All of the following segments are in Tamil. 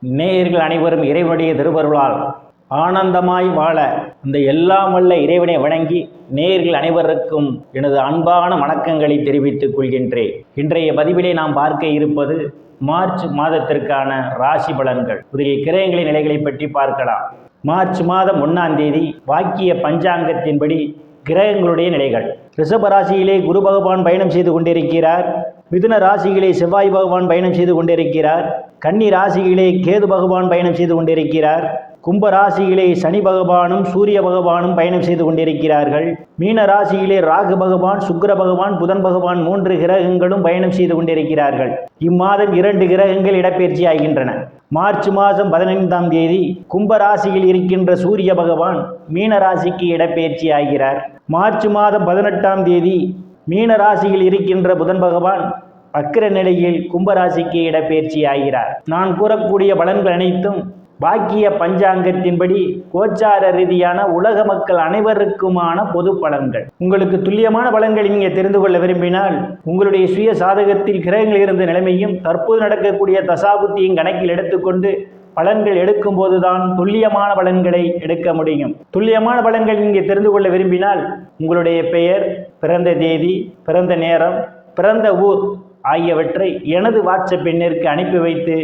நேயர்கள் அனைவரும் இறைவனுடைய திருவருளால் ஆனந்தமாய் வாழ இந்த எல்லாம் வல்ல இறைவனை வணங்கி நேயர்கள் அனைவருக்கும் எனது அன்பான வணக்கங்களை தெரிவித்துக் கொள்கின்றேன். இன்றைய பதிவிலே நாம் பார்க்க இருப்பது மார்ச் மாதத்திற்கான ராசி பலன்கள். முதலில் கிரகங்களின் நிலைகளை பற்றி பார்க்கலாம். மார்ச் மாதம் 1ஆம் தேதி வாக்கிய பஞ்சாங்கத்தின்படி கிரகங்களுடைய நிலைகள். ரிஷப ராசியிலே குரு பகவான் பயணம் செய்து கொண்டிருக்கிறார். மிதுன ராசியிலே செவ்வாய் பகவான் பயணம் செய்து கொண்டிருக்கிறார். கன்னி ராசியிலே கேது பகவான் பயணம் செய்து கொண்டிருக்கிறார். கும்ப ராசியிலே சனி பகவானும் சூரிய பகவானும் பயணம் செய்து கொண்டிருக்கிறார்கள். மீன ராசியிலே ராகு பகவான், சுக்கிர பகவான், புதன் பகவான் 3 கிரகங்களும் பயணம் செய்து கொண்டிருக்கிறார்கள். இம்மாதம் 2 கிரகங்கள் இடப்பெயர்ச்சி ஆகின்றன. மார்ச் மாதம் 15ஆம் தேதி கும்ப ராசியில் இருக்கின்ற சூரிய பகவான் மீன ராசிக்கு இடப்பெயர்ச்சி ஆகிறார். மார்ச் மாதம் 18ஆம் தேதி மீன ராசியில் இருக்கின்ற புதன் பகவான் வக்கிர நிலையில் கும்பராசிக்கு இடப்பெயர்ச்சி ஆகிறார். நான் கூறக்கூடிய பலன்கள் அனைத்தும் வாக்கிய பஞ்சாங்கத்தின்படி கோச்சார ரீதியான உலக மக்கள் அனைவருக்குமான பொது பலன்கள். உங்களுக்கு துல்லியமான பலன்களை நீங்கள் தெரிந்து கொள்ள விரும்பினால் உங்களுடைய சுய சாதகத்தில் கிரகங்கள் இருந்த நிலைமையும் தற்போது நடக்கக்கூடிய தசாபுத்தியும் கணக்கில் எடுத்துக்கொண்டு பலன்கள் எடுக்கும் போதுதான் துல்லியமான பலன்களை எடுக்க முடியும். துல்லியமான பலன்கள் நீங்கள் தெரிந்து கொள்ள விரும்பினால் உங்களுடைய பெயர், பிறந்த தேதி, பிறந்த நேரம், பிறந்த ஊர் ஆகியவற்றை எனது வாட்ஸ்அப் எண்ணிற்கு அனுப்பி வைத்து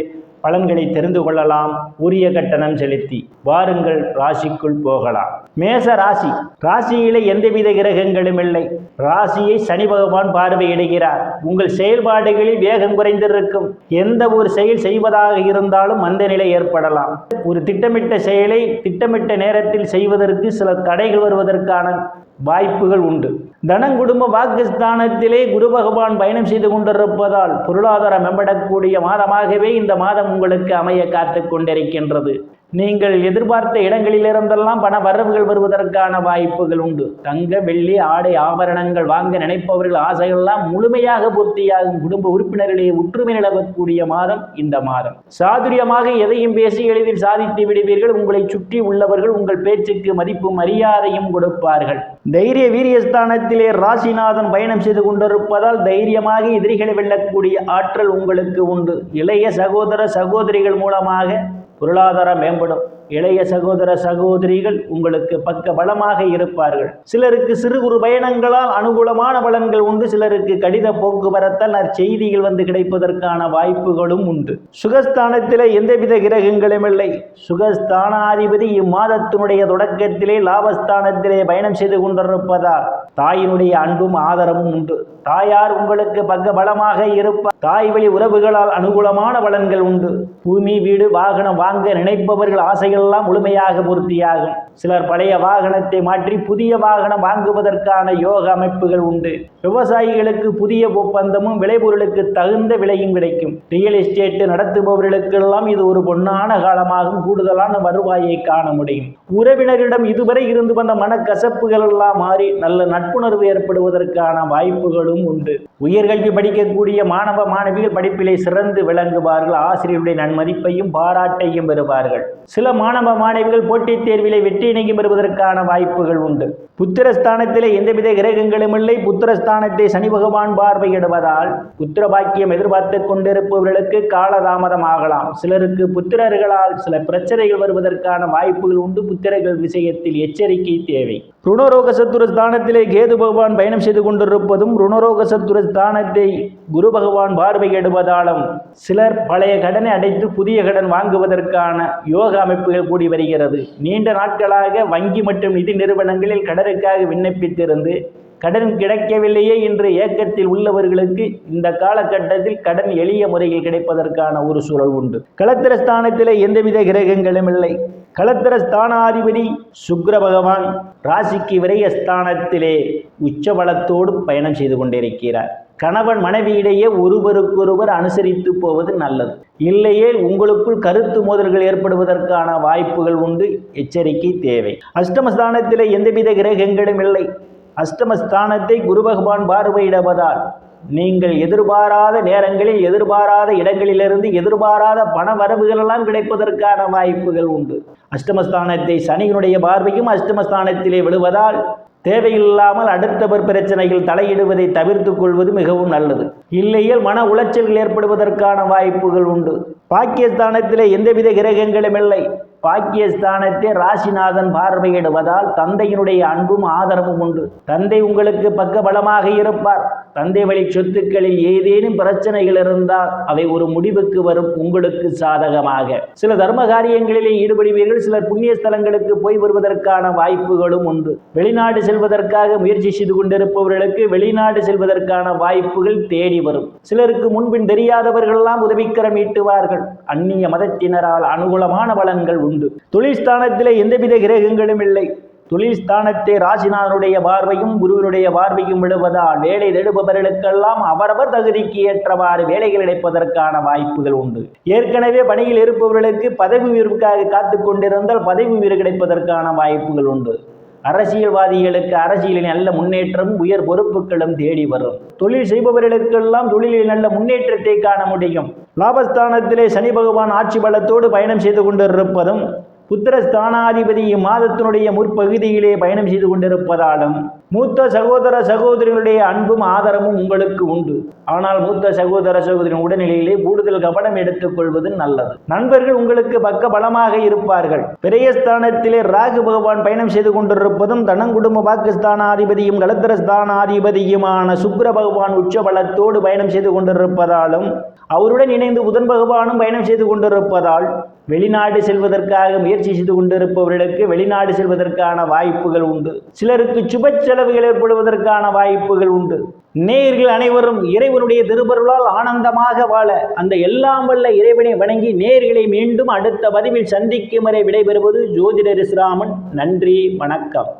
பலன்களை தெரிந்து கொள்ளலாம். உரிய கட்டணம் செலுத்தி வாருங்கள், ராசிக்குள் போகலாம். மேச ராசி. ராசியிலே எந்தவித கிரகங்களும் இல்லை. ராசியை சனி பகவான் பார்வையிடுகிறார். உங்கள் செயல்பாடுகளில் வேகம் குறைந்திருக்கும். எந்த ஒரு செயல் செய்வதாக இருந்தாலும் மந்த நிலை ஏற்படலாம். ஒரு திட்டமிட்ட செயலை திட்டமிட்ட நேரத்தில் செய்வதற்கு சில தடைகள் வருவதற்கான வாய்ப்புகள் உண்டு. தனங்குடும்ப வாக்குஸ்தானத்திலே குரு பகவான் பயணம் செய்து கொண்டிருப்பதால் பொருளாதாரம் மேம்படக்கூடிய மாதமாகவே இந்த மாதம் உங்களுக்கு அமைய காத்து கொண்டிருக்கின்றது. நீங்கள் எதிர்பார்த்த இடங்களிலிருந்தெல்லாம் பண வரவுகள் வருவதற்கான வாய்ப்புகள் உண்டு. தங்க, வெள்ளி, ஆடை, ஆபரணங்கள் வாங்க நினைப்பவர்கள் ஆசைகள்லாம் முழுமையாக பூர்த்தியாகும். குடும்ப உறுப்பினர்களே ஒற்றுமை நிலவக்கூடிய மாதம் இந்த மாதம். சாதுரியமாக எதையும் பேசி எளிதில் சாதித்து விடுவீர்கள். உங்களை சுற்றி உள்ளவர்கள் உங்கள் பேச்சுக்கு மதிப்பும் மரியாதையும் கொடுப்பார்கள். தைரிய வீரியஸ்தானத்திலே ராசிநாதன் பயணம் செய்து கொண்டிருப்பதால் தைரியமாக எதிரிகளை வெல்லக்கூடிய ஆற்றல் உங்களுக்கு உண்டு. இளைய சகோதர சகோதரிகள் மூலமாக பொருளாதாரம் மேம்படும். இளைய சகோதர சகோதரிகள் உங்களுக்கு பக்க பலமாக இருப்பார்கள். சிலருக்கு சிறு குறு பயணங்களால் அனுகூலமான பலன்கள் உண்டு. சிலருக்கு கடித போக்குவரத்தால் செய்திகள் வந்து கிடைப்பதற்கான வாய்ப்புகளும் உண்டு. சுகஸ்தானத்திலே எந்தவித கிரகங்களும் இல்லை. சுகஸ்தானாதிபதி இம்மாதத்தினுடைய தொடக்கத்திலே லாபஸ்தானத்திலே பயணம் செய்து கொண்டிருப்பதால் தாயினுடைய அன்பும் ஆதரவும் உண்டு. தாயார் உங்களுக்கு பக்க பலமாக இருப்பார். தாய் வழி உறவுகளால் அனுகூலமான பலன்கள் உண்டு. பூமி, வீடு, வாகனம் வாங்க நினைப்பவர்கள் ஆசைகளெல்லாம் முழுமையாக பூர்த்தியாகும். சிலர் பழைய வாகனத்தை மாற்றி புதிய வாகனம் வாங்குவதற்கான யோக அமைப்புகள் உண்டு. விவசாயிகளுக்கு புதிய ஒப்பந்தமும் விளைபொருளுக்கு தகுந்த விலையும் கிடைக்கும். ரியல் எஸ்டேட் நடத்துபவர்களுக்கெல்லாம் இது ஒரு பொன்னான காலமாகும். கூடுதலான வருவாயை காண முடியும். உறவினரிடம் இதுவரை இருந்து வந்த மனக்கசப்புகள் எல்லாம் மாறி நல்ல நட்புணர்வு ஏற்படுவதற்கான வாய்ப்புகளும் உண்டு. உயர்கல்வி படிக்கக்கூடிய மாணவ மாணவிகள் படிப்பிலே சிறந்து விளங்குவார்கள். ஆசிரியருடைய நன்மதிப்பையும் பாராட்டையும் பெறுவார்கள். சில மாணவ மாணவிகள் போட்டித் தேர்விலே வெற்றியினையும் பெறுவதற்கான வாய்ப்புகள் உண்டு. புத்திரஸ்தானத்திலே எந்தவித கிரகங்களும் இல்லை. புத்திரஸ்தானத்தை சனி பகவான் பார்வையிடுவதால் புத்திர பாக்கியம் எதிர்பார்த்து கொண்டிருப்பவர்களுக்கு காலதாமதம் ஆகலாம். சிலருக்கு புத்திரர்களால் சில பிரச்சனைகள் வருவதற்கான வாய்ப்புகள் உண்டு. புத்திரர்கள் விஷயத்தில் எச்சரிக்கை தேவை. ருணரோக சத்துருஸ்தானத்திலே கேது பகவான் பயணம் செய்து கொண்டிருப்பதும் ருணரோக சத்துருஸ்தானத்தை குரு பகவான் பார்வையிடுவதாலும் சிலர் பழைய கடனை அடைத்து புதிய கடன் வாங்குவதற்கான யோக அமைப்புகள் கூடி வருகிறது. நீண்ட நாட்களாக வங்கி மற்றும் நிதி நிறுவனங்களில் கடனுக்காக விண்ணப்பித்திருந்து கடன் கிடைக்கவில்லையே என்று ஏக்கத்தில் உள்ளவர்களுக்கு இந்த காலகட்டத்தில் கடன் எளிய முறையில் கிடைப்பதற்கான ஒரு சூழல் உண்டு. களத்திரஸ்தானத்திலே எந்தவித கிரகங்களும் இல்லை. களத்திரஸ்தானாதிபதி சுக்கிர பகவான் ராசிக்கு விரயஸ்தானத்திலே உச்சபலத்தோடு பயணம் செய்து கொண்டிருக்கிறார். கணவன் மனைவியிடையே ஒருவருக்கொருவர் அனுசரித்து போவது நல்லது. இல்லையே உங்களுக்குள் கருத்து மோதல்கள் ஏற்படுவதற்கான வாய்ப்புகள் உண்டு. எச்சரிக்கை தேவை. அஷ்டமஸ்தானத்திலே எந்தவித கிரகங்களும் இல்லை. அஷ்டமஸ்தானத்தை குரு பகவான் பார்வையிடுவதால் நீங்கள் எதிர்பாராத நேரங்களில் எதிர்பாராத இடங்களிலிருந்து எதிர்பாராத பண வரவுகள் எல்லாம் கிடைப்பதற்கான வாய்ப்புகள் உண்டு. அஷ்டமஸ்தானத்தை சனியினுடைய பார்வையும் அஷ்டமஸ்தானத்திலே விழுவதால் தேவையில்லாமல் அடுத்தவர் பிரச்சனைகள் தலையிடுவதை தவிர்த்து கொள்வது மிகவும் நல்லது. இல்லையில் மன உளைச்சல்கள் ஏற்படுவதற்கான வாய்ப்புகள் உண்டு. பாக்கியஸ்தானத்திலே எந்தவித கிரகங்களும் இல்லை. பாக்கியஸ்தானத்தை ராசிநாதன் பார்வையிடுவதால் தந்தையினுடைய அன்பும் ஆதரவும் உண்டு. தந்தை உங்களுக்கு பக்கபலமாக இருப்பார். தந்தை வழி சொத்துக்களில் ஏதேனும் பிரச்சனைகள் இருந்தால் அவை ஒரு முடிவுக்கு வரும் உங்களுக்கு சாதகமாக. சில தர்ம காரியங்களிலே ஈடுபடுவீர்கள். சிலர் புண்ணிய ஸ்தலங்களுக்கு போய் வருவதற்கான வாய்ப்புகளும் உண்டு. வெளிநாடு செல்வதற்காக முயற்சி செய்து கொண்டிருப்பவர்களுக்கு வெளிநாடு செல்வதற்கான வாய்ப்புகள் தேடி வரும். சிலருக்கு முன்பின் தெரியாதவர்களெல்லாம் உதவிக்கரம் ஈட்டுவார்கள். அந்நிய மதத்தினரால் அனுகூலமான பலன்கள் உண்டு. தொழில் ஸ்தானத்திலே எந்தவித கிரகங்களும் இல்லை. தொழில் ஸ்தானத்தை ராசிநாதனுடைய பார்வையும் குருவினுடைய பார்வையும் விடுவதால் வேலை தேடுபவர்களுக்கெல்லாம் அவரவர் தகுதிக்கு ஏற்றவாறு வேலைகள் கிடைப்பதற்கான வாய்ப்புகள் உண்டு. ஏற்கனவே பணியில் இருப்பவர்களுக்கு பதவி உயர்வுக்காக காத்து கொண்டிருந்தால் பதவி உயர்வு கிடைப்பதற்கான வாய்ப்புகள் உண்டு. அரசியல்வாதிகளுக்கு அரசியலில் நல்ல முன்னேற்றமும் உயர் பொறுப்புகளும் தேடி வரும். தொழில் செய்பவர்களுக்கெல்லாம் தொழிலில் நல்ல முன்னேற்றத்தை காண முடியும். லாபஸ்தானத்திலே சனி பகவான் ஆட்சி பலத்தோடு பயணம் செய்து கொண்டிருப்பதும் புத்திரஸ்தானாதிபதி இம்மாதத்தினுடைய முற்பகுதியிலே பயணம் செய்து கொண்டிருப்பதாலும் மூத்த சகோதர சகோதரிகளுடைய அன்பும் ஆதரவும் உங்களுக்கு உண்டு. ஆனால் மூத்த சகோதர சகோதரின் உடல்நிலையிலே கூடுதல் கவனம் எடுத்துக் கொள்வது நல்லது. நண்பர்கள் உங்களுக்கு பக்க பலமாக இருப்பார்கள். பிரியஸ்தானத்திலே ராகு பகவான் பயணம் செய்து கொண்டிருப்பதும் தனங்குடும்ப பாகிஸ்தானாதிபதியும் கலத்திரஸ்தானாதிபதியுமான சுக்கிர பகவான் உச்ச பலத்தோடு பயணம் செய்து கொண்டிருப்பதாலும் அவருடன் இணைந்து புதன் பகவானும் பயணம் செய்து கொண்டிருப்பதால் வெளிநாடு செல்வதற்காக முயற்சி செய்து கொண்டிருப்பவர்களுக்கு வெளிநாடு செல்வதற்கான வாய்ப்புகள் உண்டு. சிலருக்கு சுப செலவுகள் ஏற்படுவதற்கான வாய்ப்புகள் உண்டு. நேயர்கள் அனைவரும் இறைவனுடைய திருவருளால் ஆனந்தமாக வாழ அந்த எல்லாம் வல்ல இறைவனை வணங்கி நேயர்களை மீண்டும் அடுத்த பதிவில் சந்திக்கும் வரை விடைபெறுவது ஜோதிடர் ராமன். நன்றி, வணக்கம்.